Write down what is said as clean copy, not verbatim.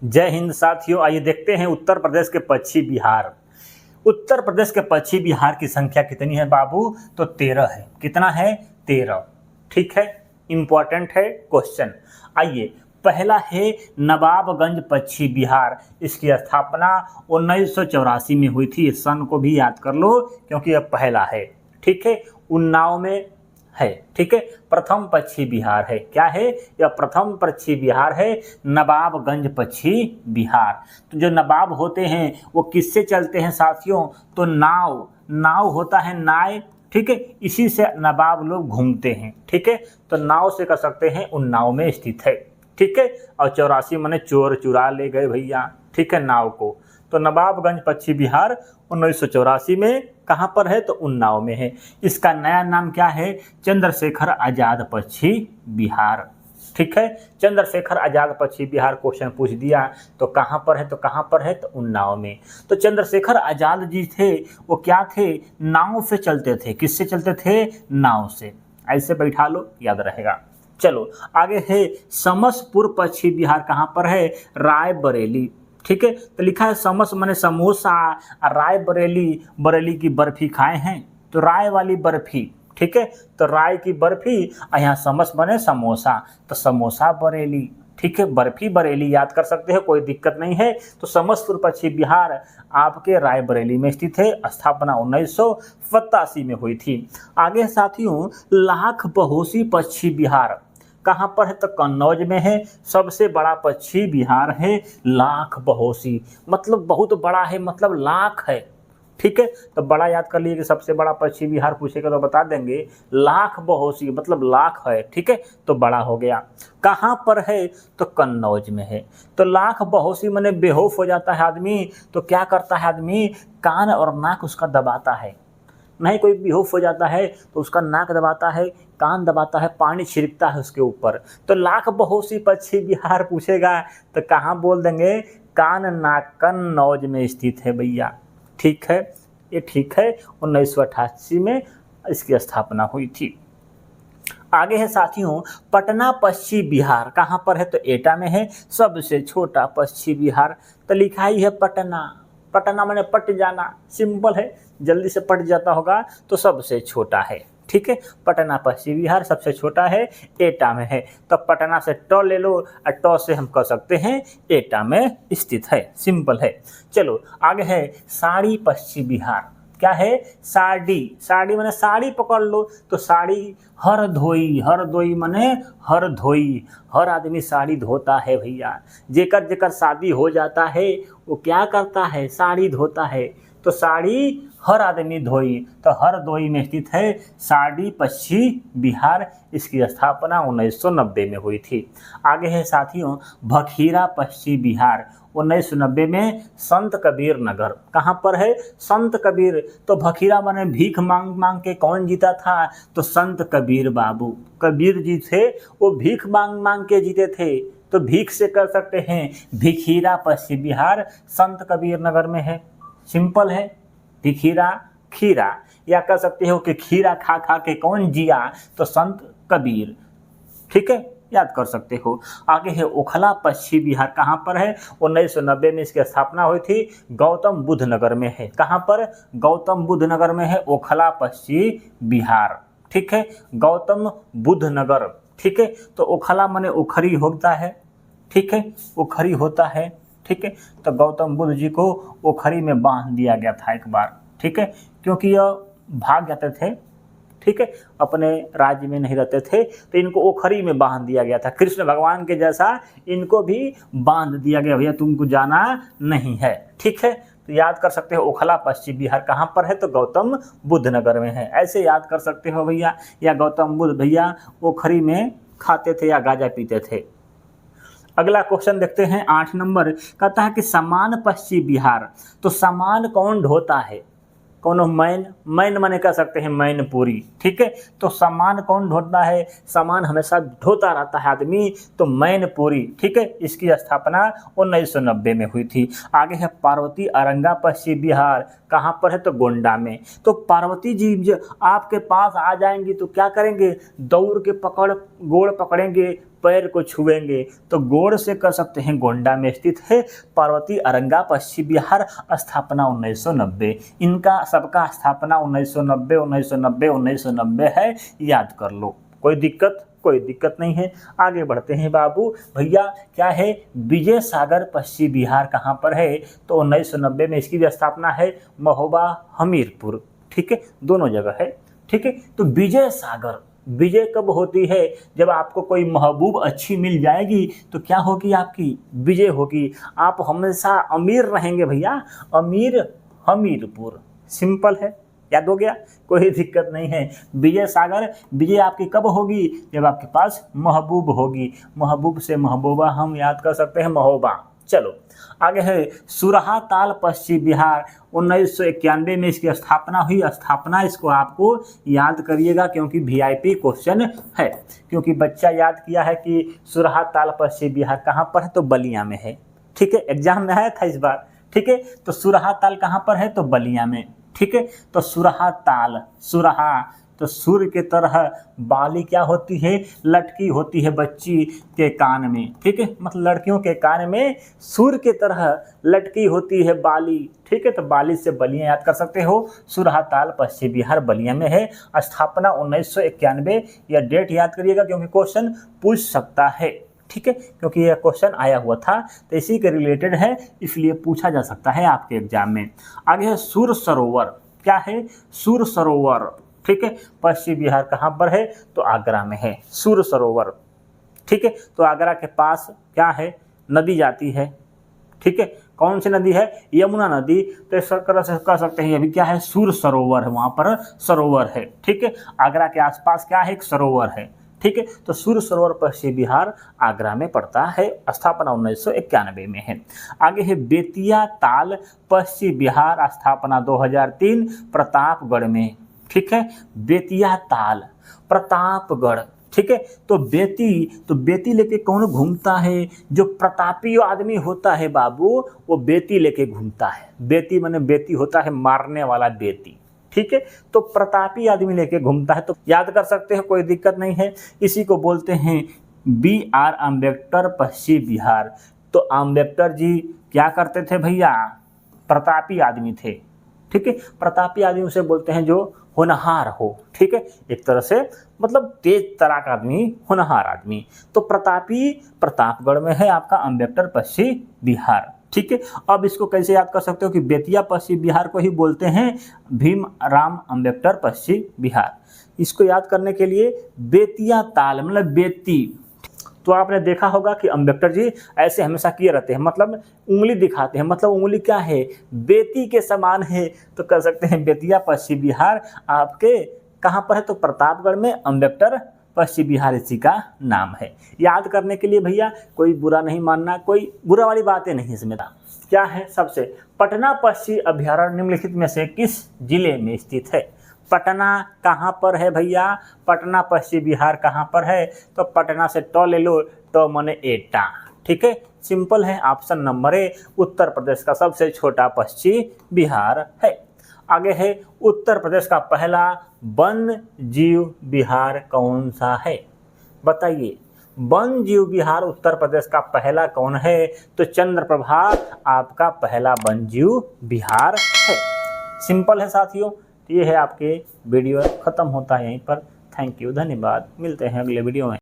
जय हिंद साथियों, आइए देखते हैं उत्तर प्रदेश के पश्चिम बिहार। उत्तर प्रदेश के पश्चिम बिहार की संख्या कितनी है बाबू? तो 13 है। कितना है? 13। ठीक है, इंपॉर्टेंट है क्वेश्चन। आइए, पहला है नवाबगंज पश्चिम बिहार। इसकी स्थापना 1984 में हुई थी। इस सन को भी याद कर लो क्योंकि यह पहला है। ठीक है, उन्नाव में है। ठीक है, प्रथम पश्चिम बिहार है। क्या है? यह प्रथम पश्चिम बिहार है, नवाबगंज पश्चिम बिहार। तो जो नवाब होते हैं वो किससे चलते हैं साथियों? तो नाव होता है, नाय। ठीक है, इसी से नवाब लोग घूमते हैं। ठीक है, तो नाव से कर सकते हैं, उन्नाव में स्थित है। ठीक है, और 84 माने चोर चुरा ले गए भैया। ठीक है, नाव को। तो नवाबगंज पश्चिम बिहार 1984 में कहाँ पर है? तो उन्नाव में है। इसका नया नाम क्या है? चंद्रशेखर आजाद पश्चिम बिहार। ठीक है, चंद्रशेखर आजाद पश्चिम बिहार क्वेश्चन पूछ दिया तो कहाँ पर है? तो कहाँ पर है? तो उन्नाव में। तो चंद्रशेखर आजाद जी थे, वो क्या थे? नाव से चलते थे। किससे चलते थे? नाव से। ऐसे बैठा लो, याद रहेगा। चलो आगे है समसपुर पश्चिम बिहार। कहाँ पर है? रायबरेली। ठीक है, तो लिखा है समस माने समोसा, रायबरेली, बरेली की बर्फी खाए हैं तो राय वाली बर्फी। ठीक है, तो राय की बर्फी, यहाँ समस बने समोसा, तो समोसा बरेली। ठीक है, बर्फी बरेली याद कर सकते हो, कोई दिक्कत नहीं है। तो समसपुर पश्चिम बिहार आपके रायबरेली में स्थित है। स्थापना 1987 में हुई थी। आगे साथियों, लाख बहोसी पश्चिम बिहार कहाँ पर है? तो कन्नौज में है। सबसे बड़ा पश्चिम बिहार है लाख बहोसी, मतलब बहुत बड़ा है, मतलब लाख है। ठीक है, तो बड़ा याद कर लिए कि सबसे बड़ा पश्चिम बिहार पूछेगा तो बता देंगे। लाख बहोसी मतलब लाख है। ठीक है, तो बड़ा हो गया। कहाँ पर है? तो कन्नौज में है। तो लाख बहोसी माने बेहोश हो जाता है आदमी, तो क्या करता है आदमी? कान और नाक उसका दबाता है। नहीं, कोई बेहोश हो जाता है तो उसका नाक दबाता है, कान दबाता है, पानी छिड़कता है उसके ऊपर। तो लाख बहोसी पश्चिम बिहार पूछेगा तो कहाँ बोल देंगे? कान नाक कन्नौज में स्थित है भैया। ठीक है, ये ठीक है। 1988 में इसकी स्थापना हुई थी। आगे है साथियों पटना पश्चिम बिहार। कहाँ पर है? तो एटा में है। सबसे छोटा पश्चिम बिहार, तो लिखा ही है पटना। पटना माने पट जाना, सिंपल है, जल्दी से पट जाता होगा, तो सबसे छोटा है। ठीक है, पटना पश्चिम बिहार सबसे छोटा है, एटा में है। तो पटना से ट ले लो और ट से हम कह सकते हैं एटा में स्थित है। सिंपल है। चलो आगे है साड़ी पश्चिम बिहार। क्या है? साड़ी। साड़ी माने साड़ी पकड़ लो, तो साड़ी हर धोई माने हर धोई। हर आदमी साड़ी धोता है भैया। जेकर जेकर शादी हो जाता है वो क्या करता है? साड़ी धोता है। तो साड़ी हर आदमी धोई, तो हर धोई में स्थित है साड़ी पश्चिम बिहार। इसकी स्थापना 1990 में हुई थी। आगे है साथियों भखीरा पश्चिम बिहार। 1990 में संत कबीर नगर। कहाँ पर है? संत कबीर। तो भखीरा माने भीख मांग मांग के कौन जीता था? तो संत कबीर बाबू। कबीर जी थे, वो भीख मांग मांग के जीते थे, तो भीख से कर सकते हैं भिखीरा पश्चिम बिहार संत कबीर नगर में है। सिंपल है, भिखीरा खीरा, या कह सकते हो कि खीरा खा खा के कौन जिया? तो संत कबीर। ठीक है, याद कर सकते हो। आगे है ओखला पश्चिम बिहार। कहाँ पर है? 1990 में इसकी स्थापना हुई थी। गौतम बुद्ध नगर में है। कहाँ पर? गौतम बुद्ध नगर में है ओखला पश्चिम बिहार। ठीक है, गौतम बुद्ध नगर। ठीक है, तो ओखला माने ओखरी होता है। ठीक है, ओखरी होता है। ठीक है, तो गौतम बुद्ध जी को ओखरी में बांध दिया गया था एक बार। ठीक है, क्योंकि यह भाग जाते थे। ठीक है, अपने राज्य में नहीं रहते थे, तो इनको ओखरी में बांध दिया गया था। कृष्ण भगवान के जैसा इनको भी बांध दिया गया, भैया तुमको जाना नहीं है। ठीक है, तो याद कर सकते हो ओखला पश्चिम बिहार कहाँ पर है? तो गौतम बुद्ध नगर में है। ऐसे याद कर सकते हो भैया। या गौतम बुद्ध भैया ओखरी में खाते थे या गांजा पीते थे। अगला क्वेश्चन देखते हैं 8 नंबर। कहता है कि समान पश्चिम बिहार। तो समान कौन ढोता है? कौन? मैन माने कह सकते हैं मैनपुरी। ठीक है, तो सामान कौन ढोता है? सामान हमेशा ढोता रहता है आदमी, तो मैनपुरी। ठीक है, इसकी स्थापना 1990 में हुई थी। आगे है पार्वती अरंगा पश्चिम बिहार। कहाँ पर है? तो गोंडा में। तो पार्वती जी जब आपके पास आ जाएंगी तो क्या करेंगे? दौड़ के गोड़ पकड़ेंगे, पैर को छुएंगे तो गोड़ से कर सकते हैं गोंडा में स्थित है पार्वती अरंगा पश्चिम बिहार, स्थापना 1990। इनका सबका स्थापना 1990 है, याद कर लो। कोई दिक्कत नहीं है। आगे बढ़ते हैं बाबू भैया, क्या है विजय सागर पश्चिम बिहार कहाँ पर है, तो 1990 में इसकी भी स्थापना है महोबा हमीरपुर, ठीक है, दोनों जगह है, ठीक है। तो विजय सागर, विजय कब होती है, जब आपको कोई महबूब अच्छी मिल जाएगी तो क्या होगी, आपकी विजय होगी, आप हमेशा अमीर रहेंगे भैया, अमीर हमीरपुर, सिंपल है, याद हो गया, कोई दिक्कत नहीं है। विजय सागर, विजय आपकी कब होगी, जब आपके पास महबूब होगी, महबूब से महबूबा हम याद कर सकते हैं महोबा। चलो आगे है सुरहा ताल पश्चिम बिहार, 1991 में इसकी स्थापना हुई। स्थापना इसको आपको याद करिएगा क्योंकि वीआईपी क्वेश्चन है, क्योंकि बच्चा याद किया है कि सुरहा ताल पश्चिम बिहार कहाँ पर है, तो बलिया में है, ठीक है, एग्जाम में आया था इस बार, ठीक है। तो सुरहा ताल कहाँ पर है, तो बलिया में, ठीक है। तो सुरहा ताल, सुरहा तो सूर्य के तरह, बाली क्या होती है, लटकी होती है बच्ची के कान में, ठीक है, मतलब लड़कियों के कान में सूर्य के तरह लटकी होती है बाली, ठीक है। तो बाली से बलिया याद कर सकते हो। सुरहा ताल पश्चिम बिहार बलिया में है, स्थापना 1991, या डेट याद करिएगा क्योंकि क्वेश्चन पूछ सकता है, ठीक है, क्योंकि यह क्वेश्चन आया हुआ था तो इसी के रिलेटेड है, इसलिए पूछा जा सकता है आपके एग्जाम में। आगे है सूर सरोवर, क्या है सूर सरोवर, ठीक है, पश्चिम बिहार कहाँ पर है, तो आगरा में है सूर सरोवर, ठीक है। तो आगरा के पास क्या है, नदी जाती है, ठीक है, कौन सी नदी है, यमुना नदी, तो इस तरह से कह सकते हैं अभी क्या है, सूर सरोवर है, वहाँ पर सरोवर है, ठीक है। आगरा के आसपास क्या है, एक सरोवर है, ठीक है। तो सूर सरोवर पश्चिम बिहार आगरा में पड़ता है, स्थापना 1991 में है। आगे है बेतिया ताल पश्चिम बिहार, स्थापना 2003 प्रतापगढ़ में, ठीक है। बेतिया ताल प्रतापगढ़, ठीक है। तो बेती लेके कौन घूमता है, जो प्रतापी आदमी होता है बाबू, वो बेती लेके घूमता है। बेती माने बेती होता है मारने वाला बेती, ठीक है। तो प्रतापी आदमी लेके घूमता है, तो याद कर सकते हैं, कोई दिक्कत नहीं है। इसी को बोलते हैं BR अम्बेडकर पश्चिम बिहार। तो अम्बेडकर जी क्या करते थे भैया, प्रतापी आदमी थे, ठीक है। प्रतापी आदमी उसे बोलते हैं जो होनहार हो, ठीक है, एक तरह से मतलब तेज तराक आदमी, होनहार आदमी। तो प्रतापी प्रतापगढ़ में है आपका अम्बेडकर पश्चिम बिहार, ठीक है। अब इसको कैसे याद कर सकते हो कि बेतिया पश्चिम बिहार को ही बोलते हैं भीमराव अम्बेडकर पश्चिम बिहार। इसको याद करने के लिए बेतिया ताल मतलब बेती, तो आपने देखा होगा कि अम्बेडकर जी ऐसे हमेशा किए रहते हैं, मतलब उंगली दिखाते हैं, मतलब उंगली क्या है, बेती के समान है, तो कह सकते हैं बेतिया पश्चिम बिहार आपके कहाँ पर है, तो प्रतापगढ़ में अम्बेडकर पश्चिम बिहार इसी का नाम है। याद करने के लिए भैया कोई बुरा नहीं मानना, कोई बुरा वाली बातें नहीं इसमें। क्या है सबसे, पटना पक्षी अभयारण्य निम्नलिखित में से किस जिले में स्थित है। पटना कहाँ पर है भैया, पटना पश्चिम बिहार कहाँ पर है, तो पटना से ट ले लो, ट माने एटा, ठीक है, सिंपल है। Option number A Uttar Pradesh का सबसे छोटा पश्चिम बिहार है। आगे है उत्तर प्रदेश का पहला वन जीव विहार कौन सा है, बताइए। वन जीव विहार उत्तर प्रदेश का पहला कौन है, तो चंद्रप्रभा आपका पहला वन जीव विहार है। सिंपल है साथियों। ये है आपके वीडियो, ख़त्म होता है यहीं पर। थैंक यू, धन्यवाद, मिलते हैं अगले वीडियो में।